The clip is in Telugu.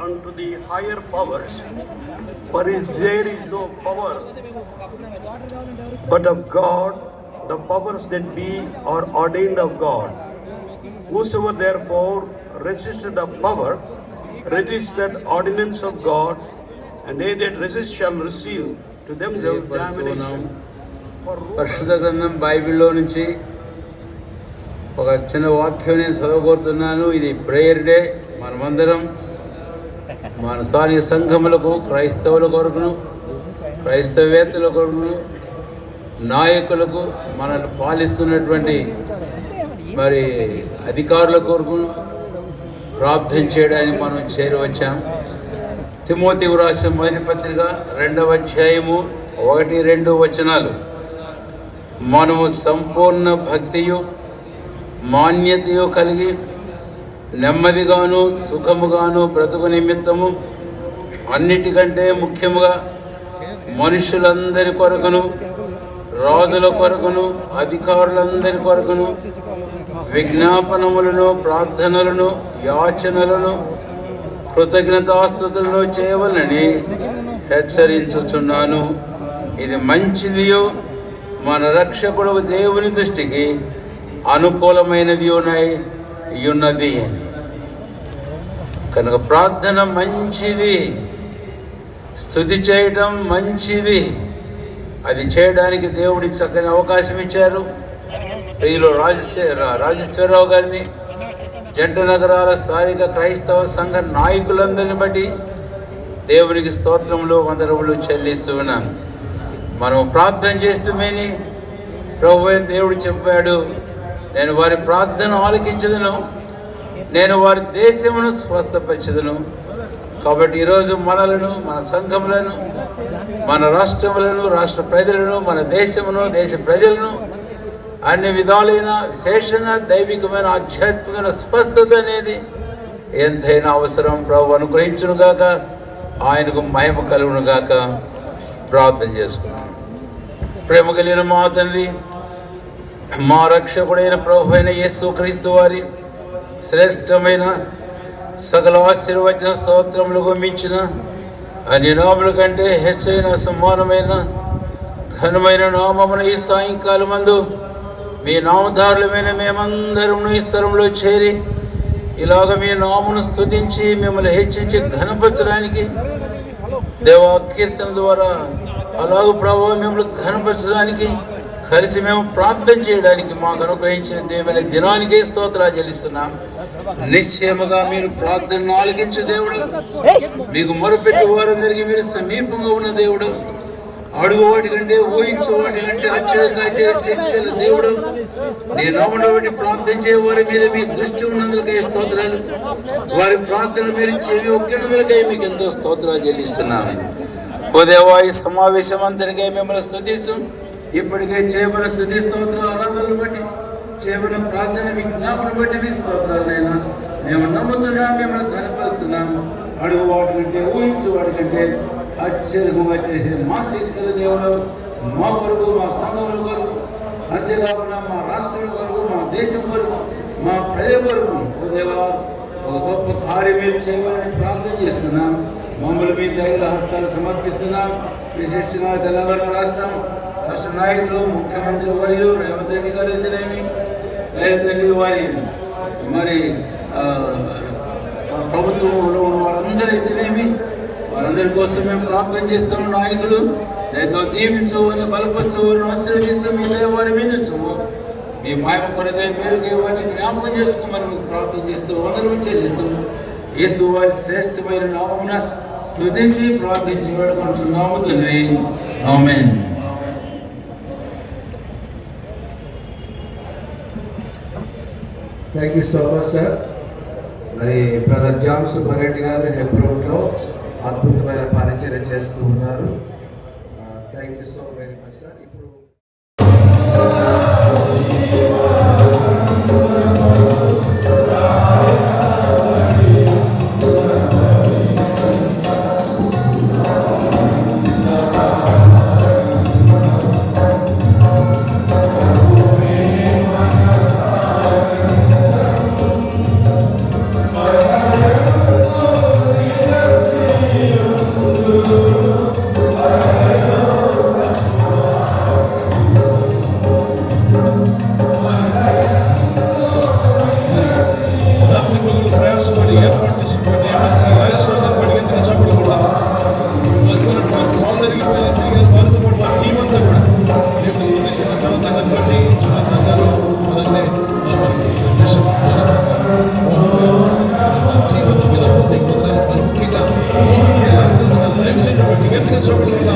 unto the higher powers, for there is no power but of God. The powers that be are ordained of God. Whosoever therefore resisteth the power, resist that ordinance of God, and they that resist shall receive to themselves damnation. పరిశుద్ధ గ్రంథం బైబిల్లో నుంచి ఒక చిన్న వాక్యం నేను చదవబోతున్నాను. ఇది ప్రేయర్ డే. మనమందరం మన స్థానిక సంఘములకు, క్రైస్తవుల కొరకును, క్రైస్తవేత్తల కొరకును, నాయకులకు, మనల్ని పాలిస్తున్నటువంటి మరి అధికారుల కొరకును ప్రార్థన చేయడానికి మనం చేరవచ్చాం. తిమోతికి రాసిన మొదటి పత్రిక 2వ అధ్యాయము 1-2 వచనాలు. మనము సంపూర్ణ భక్తియు మాన్యతయు కలిగి నెమ్మదిగాను సుఖముగాను బ్రతుకు నిమిత్తము, అన్నిటికంటే ముఖ్యముగా మనుషులందరి కొరకును, రాజుల కొరకును, అధికారులందరి కొరకును విజ్ఞాపనములను, ప్రార్థనలను, యాచనలను, కృతజ్ఞతాస్తుతులను చేయవలనని హెచ్చరించుచున్నాను. ఇది మంచిదియు మన రక్షకుడు దేవుని దృష్టికి అనుకూలమైనది ఉన్నది అని. కనుక ప్రార్థన మంచిది, స్తుతి చేయటం మంచిది. అది చేయడానికి దేవుడి చక్కని అవకాశం ఇచ్చారు. ప్రియులు రాజేశ్వరరావు గారిని, జంట నగరాల స్థానిక క్రైస్తవ సంఘ నాయకులందరిని బట్టి దేవునికి స్తోత్రములు, వందనములు చెల్లిస్తూ ఉన్నాను. మనం ప్రార్థన చేస్తూమేని ప్రభువైన దేవుడు చెప్పాడు, నేను వారి ప్రార్థన ఆలకించదును, నేను వారి దేశమును స్వస్థపరచదును. కాబట్టి ఈరోజు మనలను, మన సంఘములను, మన రాష్ట్రములను, రాష్ట్ర ప్రజలను, మన దేశమును, దేశ ప్రజలను అన్ని విధాలైన విశేషంగా దైవికమైన ఆధ్యాత్మికమైన స్వస్థత అనేది ఎంతైనా అవసరం. ప్రభు అనుగ్రహించునుగాక, ఆయనకు మహిమ కలుగునుగాక. ప్రార్థన చేసుకున్నాం. ప్రేమ కలిగిన మా తండ్రి, మా రక్షకుడైన ప్రభు అయిన యేసు క్రీస్తు వారి శ్రేష్టమైన సకల ఆశీర్వచన స్తోత్రములకు మించిన అన్ని నామముల కంటే హెచ్చైన సమానమైన ఘనమైన నామమున ఈ సాయంకాలం మందు మీ నామధారులమైన మేమందరం ఈ స్థలంలో చేరి ఇలాగ మీ నామమును స్తుతించి మిమ్మల్ని హెచ్చించి ఘనపరచడానికి, దేవా కీర్తన ద్వారా అలాగూ ప్రభావం మిమ్మల్ని ఘనపరచడానికి, కలిసి మేము ప్రార్థన చేయడానికి మాకు అనుగ్రహించిన దేవుని దినానికే స్తోత్రాలు చెల్లిస్తున్నాం. నిశ్చయముగా మీరు ప్రార్థనను ఆలకించే దేవుడు, మీకు మొరపెట్టి వారందరికీ మీరు సమీపంగా ఉన్న దేవుడు, అడుగు వాటి కంటే ఊహించే వాటి కంటే అత్యధికంగా చేసే శక్తి గల దేవుడు. నీ నామమును బట్టి ప్రార్థించే వారి మీద మీ దృష్టి ఉన్నందులకై స్తోత్రాలు, వారి ప్రార్థన మీరు చెవి ఒక్కినందులకై మీకు ఎంతో స్తోత్రాలు చెల్లిస్తున్నాను. ఓ దేవా, ఈ సమావేశం అంతటికై మిమ్మల్ని స్తుతిస్తూ, ఇప్పటికే చేయబడిన స్తుతి స్తోత్ర ఆరాధనలు బట్టి, చేయబడిన ప్రార్థన విజ్ఞాపన బట్టి మీకు స్తోత్రాలైనా మేము నమ్ముతున్నాం, మిమ్మల్ని కనపరుస్తున్నాం. అడుగు వాటి కంటే ఊహించు వాటి కంటే అత్యధికంగా చేసే మా శక్తుల దేవుడు, మా కొరకు, మా సంఘముల కొరకు, అంతేకాకుండా మా రాష్ట్రాల కొరకు, మా దేశం కొరకు, మా ప్రజల కొరకు ఓ దేవా ఒక గొప్ప కార్యం మీరు చేయమని ప్రార్థన చేస్తున్నాం. మమ్మల్ని మీ దైవ హస్తాలు సమర్పిస్తున్నాం. విశేషంగా తెలంగాణ రాష్ట్ర నాయకులు, ముఖ్యమంత్రి వర్యులు రేవంత్ రెడ్డి గారు అయితేనేమి, తండ్రి వారి మరి ప్రభుత్వంలో ఉన్న వారందరూ అయితేనేమి, వారందరి కోసం మేము ప్రార్థన చేస్తాము. నాయకులు దయతో దీవించు, వారిని బలపరచు, వారిని ఆశీర్వదించు, మీ దయ వారి మీద ఉంచము. మీ మహిమ కొరకై మేలుకై వారిని జ్ఞాపకం చేసుకోమని మీకు ప్రార్థన చేస్తూ వందనము చెల్లిస్తూ యేసు వారి శ్రేష్టమైన నామమున స్తుతించి ప్రార్థించి వేడుకొంటున్నాము తండ్రి. Amen. Thank you so much sir. మరి బ్రదర్ జాన్ సుబ్బారెడ్డి గారు హెబ్రోన్లో అద్భుతమైన పరిచర్య చేస్తూ ఉన్నారు. Thank you so very much sir. ఇప్పుడు చోట్ల